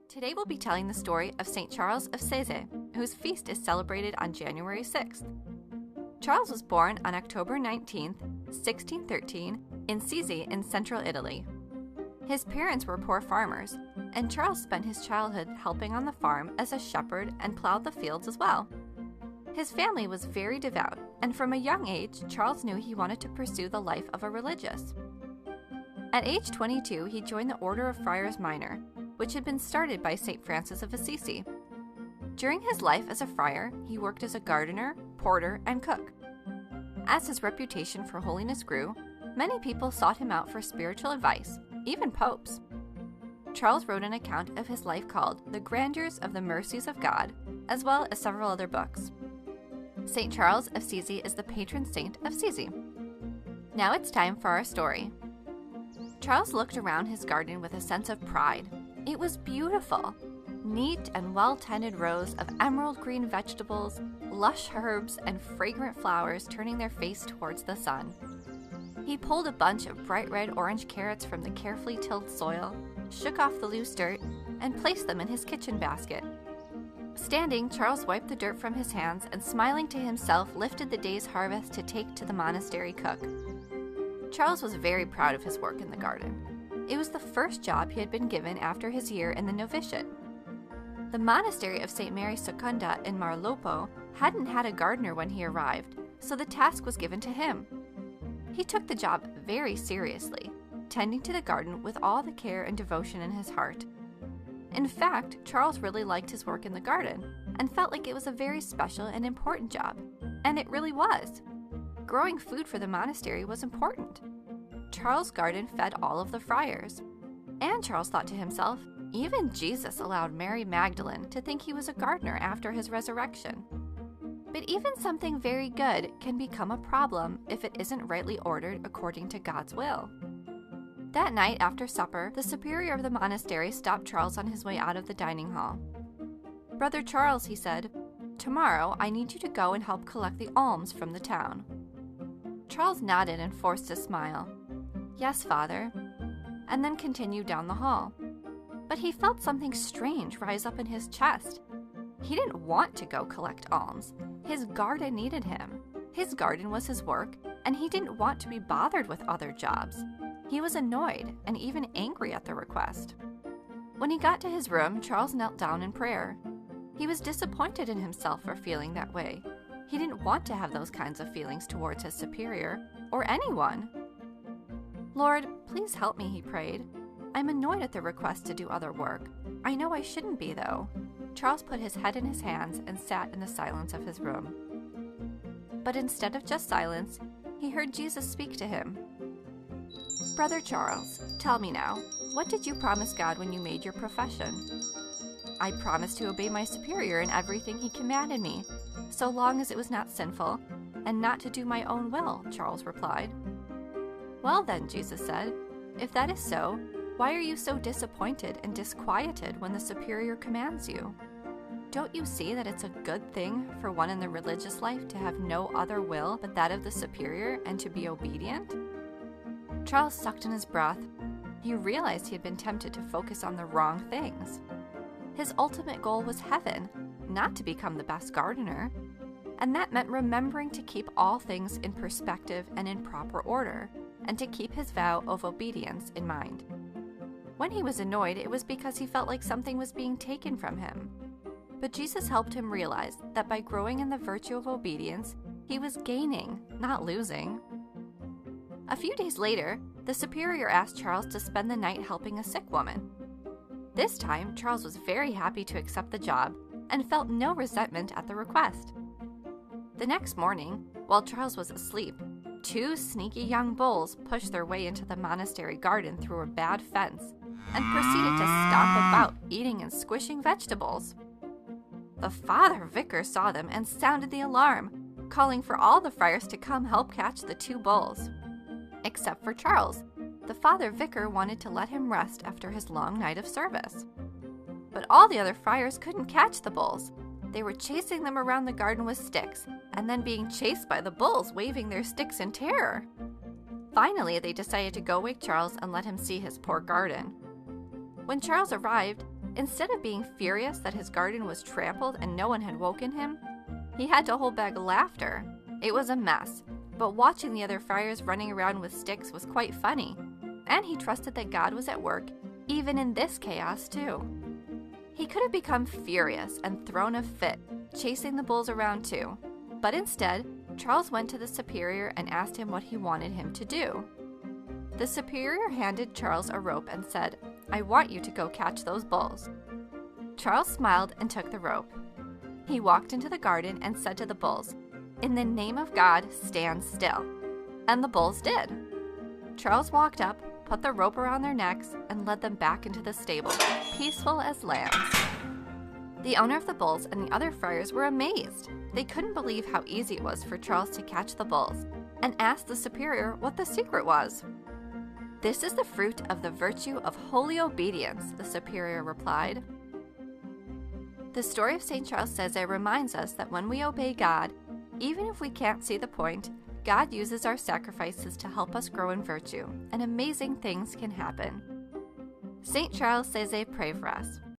Today we'll be telling the story of St. Charles of Sezze, whose feast is celebrated on January 6th. Charles was born on October 19, 1613, in Sezze in central Italy. His parents were poor farmers, and Charles spent his childhood helping on the farm as a shepherd and plowed the fields as well. His family was very devout, and from a young age, Charles knew he wanted to pursue the life of a religious. At age 22, he joined the Order of Friars Minor, which had been started by St. Francis of Assisi. During his life as a friar, he worked as a gardener, porter, and cook. As his reputation for holiness grew, many people sought him out for spiritual advice, even popes. Charles wrote an account of his life called The Grandeurs of the Mercies of God, as well as several other books. St. Charles of Sezze is the patron saint of Sezze. Now it's time for our story. Charles looked around his garden with a sense of pride. It was beautiful. Neat and well-tended rows of emerald green vegetables, lush herbs, and fragrant flowers turning their face towards the sun. He pulled a bunch of bright red orange carrots from the carefully tilled soil, shook off the loose dirt, and placed them in his kitchen basket. Standing, Charles wiped the dirt from his hands and, smiling to himself, lifted the day's harvest to take to the monastery cook. Charles was very proud of his work in the garden. It was the first job he had been given after his year in the novitiate. The monastery of St. Mary Secunda in Marlopo hadn't had a gardener when he arrived, so the task was given to him. He took the job very seriously, tending to the garden with all the care and devotion in his heart. In fact, Charles really liked his work in the garden and felt like it was a very special and important job, and it really was. Growing food for the monastery was important. Charles' garden fed all of the friars. And Charles thought to himself, even Jesus allowed Mary Magdalene to think he was a gardener after his resurrection. But even something very good can become a problem if it isn't rightly ordered according to God's will. That night after supper, the superior of the monastery stopped Charles on his way out of the dining hall. "Brother Charles," he said, "tomorrow I need you to go and help collect the alms from the town." Charles nodded and forced a smile. "Yes, Father," and then continued down the hall. But he felt something strange rise up in his chest. He didn't want to go collect alms. His garden needed him. His garden was his work, and he didn't want to be bothered with other jobs. He was annoyed and even angry at the request. When he got to his room, Charles knelt down in prayer. He was disappointed in himself for feeling that way. He didn't want to have those kinds of feelings towards his superior, or anyone. "Lord, please help me," he prayed. "I'm annoyed at the request to do other work. I know I shouldn't be, though." Charles put his head in his hands and sat in the silence of his room. But instead of just silence, he heard Jesus speak to him. "Brother Charles, tell me now, what did you promise God when you made your profession?" "I promised to obey my superior in everything he commanded me, so long as it was not sinful, and not to do my own will," Charles replied. "Well then," Jesus said, "if that is so, why are you so disappointed and disquieted when the superior commands you? Don't you see that it's a good thing for one in the religious life to have no other will but that of the superior and to be obedient?" Charles sucked in his breath. He realized he had been tempted to focus on the wrong things. His ultimate goal was heaven, not to become the best gardener. And that meant remembering to keep all things in perspective and in proper order, and to keep his vow of obedience in mind. When he was annoyed, it was because he felt like something was being taken from him. But Jesus helped him realize that by growing in the virtue of obedience, he was gaining, not losing. A few days later, the superior asked Charles to spend the night helping a sick woman. This time, Charles was very happy to accept the job and felt no resentment at the request. The next morning, while Charles was asleep, two sneaky young bulls pushed their way into the monastery garden through a bad fence and proceeded to stomp about, eating and squishing vegetables. The father vicar saw them and sounded the alarm, calling for all the friars to come help catch the two bulls. Except for Charles. The father vicar wanted to let him rest after his long night of service. But all the other friars couldn't catch the bulls. They were chasing them around the garden with sticks, and then being chased by the bulls waving their sticks in terror. Finally, they decided to go wake Charles and let him see his poor garden. When Charles arrived, Instead of being furious that his garden was trampled and no one had woken him, he had to hold back laughter. It was a mess, but watching the other friars running around with sticks was quite funny, and he trusted that God was at work even in this chaos too. He could have become furious and thrown a fit, chasing the bulls around too, but instead, Charles went to the superior and asked him what he wanted him to do. The superior handed Charles a rope and said, "I want you to go catch those bulls." Charles smiled and took the rope. He walked into the garden and said to the bulls, "In the name of God, stand still." And the bulls did. Charles walked up, put the rope around their necks, and led them back into the stable, peaceful as lambs. The owner of the bulls and the other friars were amazed. They couldn't believe how easy it was for Charles to catch the bulls, and asked the superior what the secret was. "This is the fruit of the virtue of holy obedience," the superior replied. The story of St. Charles Sezze reminds us that when we obey God, even if we can't see the point, God uses our sacrifices to help us grow in virtue, and amazing things can happen. St. Charles Sezze, pray for us.